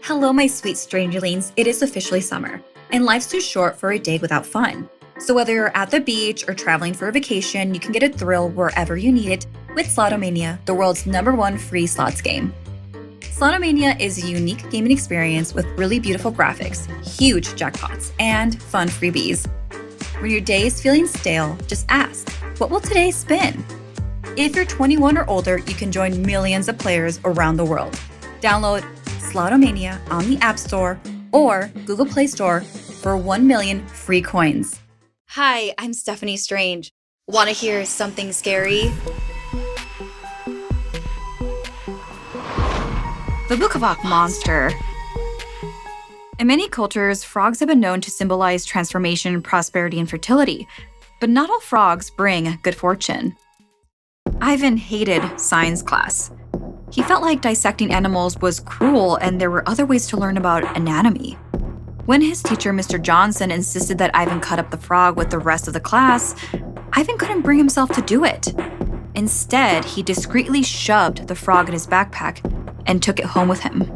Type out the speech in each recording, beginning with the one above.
Hello, my sweet strangelings. It is officially summer, and life's too short for a day without fun. So whether you're at the beach or traveling for a vacation, you can get a thrill wherever you need it with Slotomania, the world's #1 free slots game. Slotomania is a unique gaming experience with really beautiful graphics, huge jackpots, and fun freebies. When your day is feeling stale, just ask, what will today spin? If you're 21 or older, you can join millions of players around the world. Download Slotomania on the App Store or Google Play Store for 1 million free coins. Hi, I'm Steffany Strange. Want to hear something scary? The Bukavac monster. In many cultures, frogs have been known to symbolize transformation, prosperity, and fertility, but not all frogs bring good fortune. Ivan hated science class. He felt like dissecting animals was cruel and there were other ways to learn about anatomy. When his teacher, Mr. Johnson, insisted that Ivan cut up the frog with the rest of the class, Ivan couldn't bring himself to do it. Instead, he discreetly shoved the frog in his backpack and took it home with him.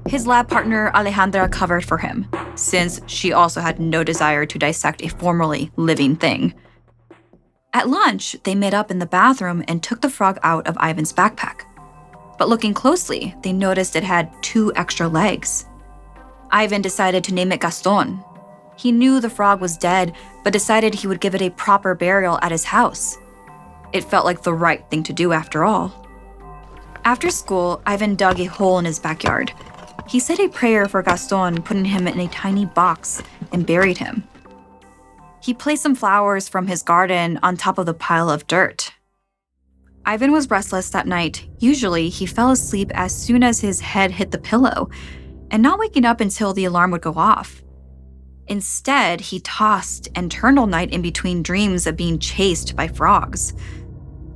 His lab partner, Alejandra, covered for him, since she also had no desire to dissect a formerly living thing. At lunch, they met up in the bathroom and took the frog out of Ivan's backpack. But looking closely, they noticed it had 2 extra legs. Ivan decided to name it Gaston. He knew the frog was dead, but decided he would give it a proper burial at his house. It felt like the right thing to do after all. After school, Ivan dug a hole in his backyard. He said a prayer for Gaston, putting him in a tiny box, and buried him. He placed some flowers from his garden on top of the pile of dirt. Ivan was restless that night. Usually, he fell asleep as soon as his head hit the pillow, and not waking up until the alarm would go off. Instead, he tossed and turned all night in between dreams of being chased by frogs.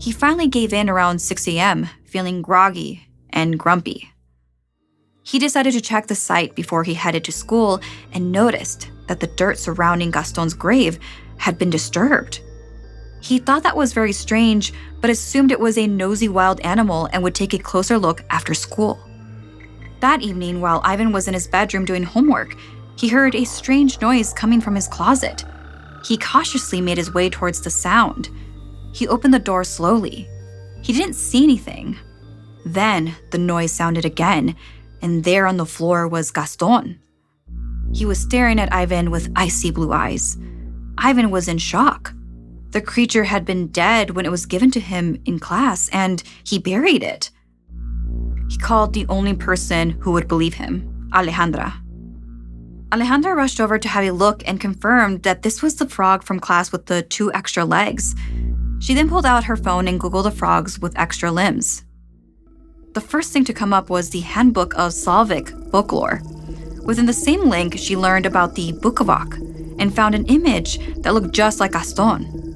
He finally gave in around 6 a.m., feeling groggy and grumpy. He decided to check the site before he headed to school and noticed that the dirt surrounding Gaston's grave had been disturbed. He thought that was very strange, but assumed it was a nosy wild animal and would take a closer look after school. That evening, while Ivan was in his bedroom doing homework, he heard a strange noise coming from his closet. He cautiously made his way towards the sound. He opened the door slowly. He didn't see anything. Then the noise sounded again, and there on the floor was Gaston. He was staring at Ivan with icy blue eyes. Ivan was in shock. The creature had been dead when it was given to him in class, and he buried it. He called the only person who would believe him, Alejandra. Alejandra rushed over to have a look and confirmed that this was the frog from class with the 2 extra legs. She then pulled out her phone and Googled the frogs with extra limbs. The first thing to come up was the Handbook of Slavic Folklore. Within the same link, she learned about the Bukavac and found an image that looked just like Gaston.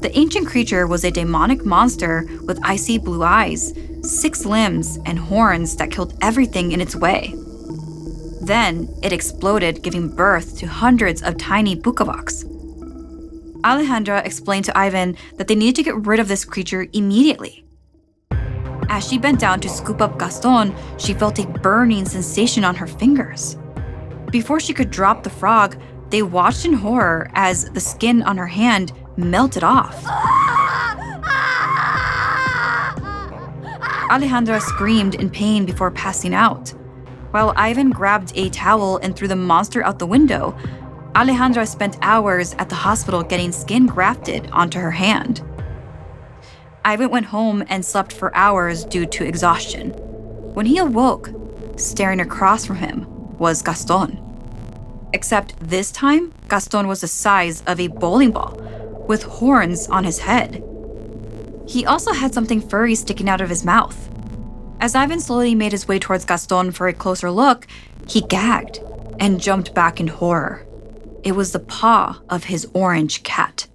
The ancient creature was a demonic monster with icy blue eyes, 6 limbs, and horns that killed everything in its way. Then, it exploded, giving birth to hundreds of tiny Bukavacs. Alejandra explained to Ivan that they needed to get rid of this creature immediately. As she bent down to scoop up Gaston, she felt a burning sensation on her fingers. Before she could drop the frog, they watched in horror as the skin on her hand melted off. Alejandra screamed in pain before passing out. While Ivan grabbed a towel and threw the monster out the window, Alejandra spent hours at the hospital getting skin grafted onto her hand. Ivan went home and slept for hours due to exhaustion. When he awoke, staring across from him was Gaston. Except this time, Gaston was the size of a bowling ball, with horns on his head. He also had something furry sticking out of his mouth. As Ivan slowly made his way towards Gaston for a closer look, he gagged and jumped back in horror. It was the paw of his orange cat.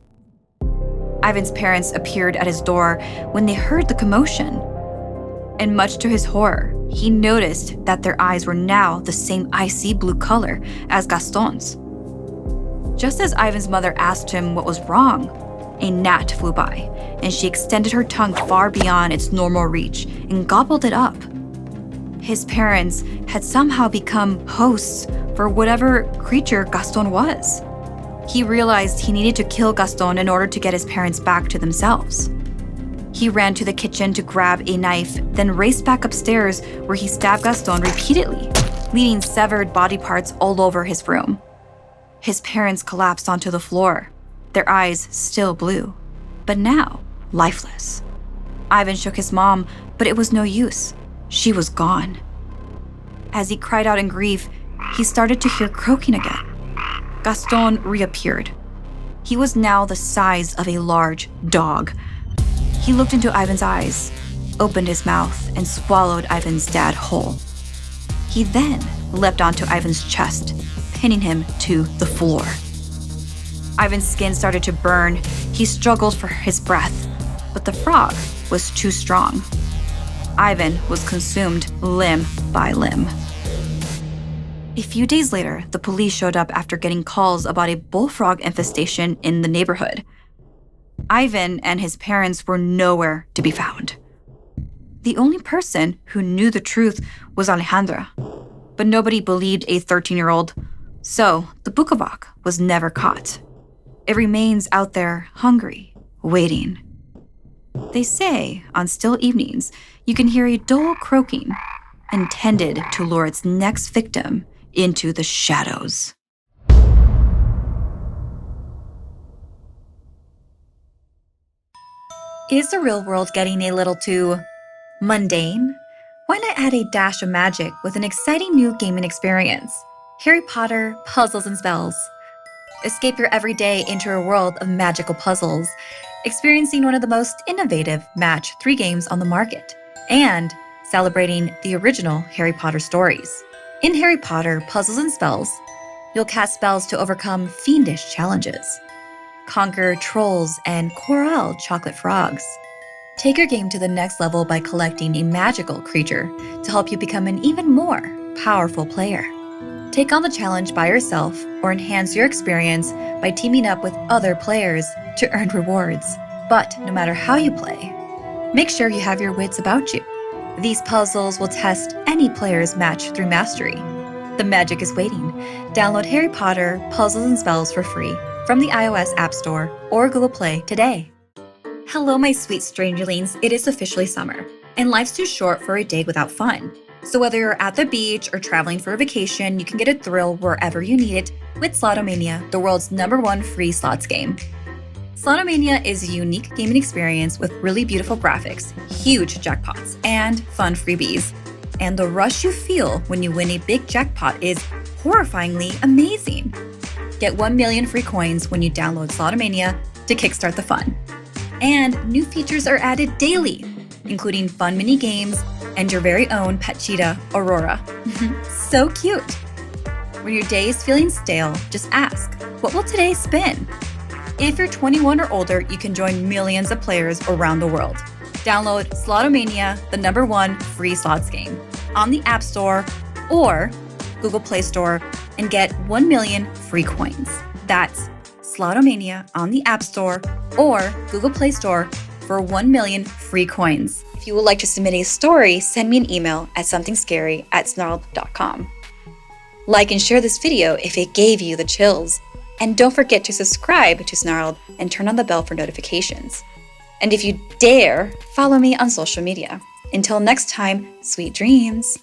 Ivan's parents appeared at his door when they heard the commotion. And much to his horror, he noticed that their eyes were now the same icy blue color as Gaston's. Just as Ivan's mother asked him what was wrong, a gnat flew by, and she extended her tongue far beyond its normal reach and gobbled it up. His parents had somehow become hosts for whatever creature Gaston was. He realized he needed to kill Gaston in order to get his parents back to themselves. He ran to the kitchen to grab a knife, then raced back upstairs where he stabbed Gaston repeatedly, leaving severed body parts all over his room. His parents collapsed onto the floor, their eyes still blue, but now lifeless. Ivan shook his mom, but it was no use. She was gone. As he cried out in grief, he started to hear croaking again. Gaston reappeared. He was now the size of a large dog. He looked into Ivan's eyes, opened his mouth, and swallowed Ivan's dad whole. He then leapt onto Ivan's chest, pinning him to the floor. Ivan's skin started to burn. He struggled for his breath, but the frog was too strong. Ivan was consumed limb by limb. A few days later, the police showed up after getting calls about a bullfrog infestation in the neighborhood. Ivan and his parents were nowhere to be found. The only person who knew the truth was Alejandra, but nobody believed a 13-year-old, so the Bukavac was never caught. It remains out there hungry, waiting. They say on still evenings, you can hear a dull croaking, intended to lure its next victim into the shadows. Is the real world getting a little too mundane? Why not add a dash of magic with an exciting new gaming experience? Harry Potter Puzzles and Spells. Escape your everyday into a world of magical puzzles, experiencing one of the most innovative Match 3 games on the market, and celebrating the original Harry Potter stories. In Harry Potter Puzzles and Spells, you'll cast spells to overcome fiendish challenges, conquer trolls and coral chocolate frogs. Take your game to the next level by collecting a magical creature to help you become an even more powerful player. Take on the challenge by yourself or enhance your experience by teaming up with other players to earn rewards. But no matter how you play, make sure you have your wits about you. These puzzles will test any player's Match 3 mastery. The magic is waiting. Download Harry Potter Puzzles and Spells for free from the iOS App Store or Google Play today. Hello, my sweet strangerlings. It is officially summer, and life's too short for a day without fun. So whether you're at the beach or traveling for a vacation, you can get a thrill wherever you need it with Slotomania, the world's #1 free slots game. Slotomania is a unique gaming experience with really beautiful graphics, huge jackpots, and fun freebies. And the rush you feel when you win a big jackpot is horrifyingly amazing. Get 1 million free coins when you download Slotomania to kickstart the fun. And new features are added daily, including fun mini games and your very own pet cheetah, Aurora. So cute. When your day is feeling stale, just ask, what will today spin? If you're 21 or older, you can join millions of players around the world. Download Slotomania, the #1 free slots game, on the App Store or Google Play Store and get 1 million free coins. That's Slotomania on the App Store or Google Play Store for 1 million free coins. If you would like to submit a story, send me an email at somethingscary@snarled.com. Like and share this video if it gave you the chills. And don't forget to subscribe to Snarled and turn on the bell for notifications. And if you dare, follow me on social media. Until next time, sweet dreams.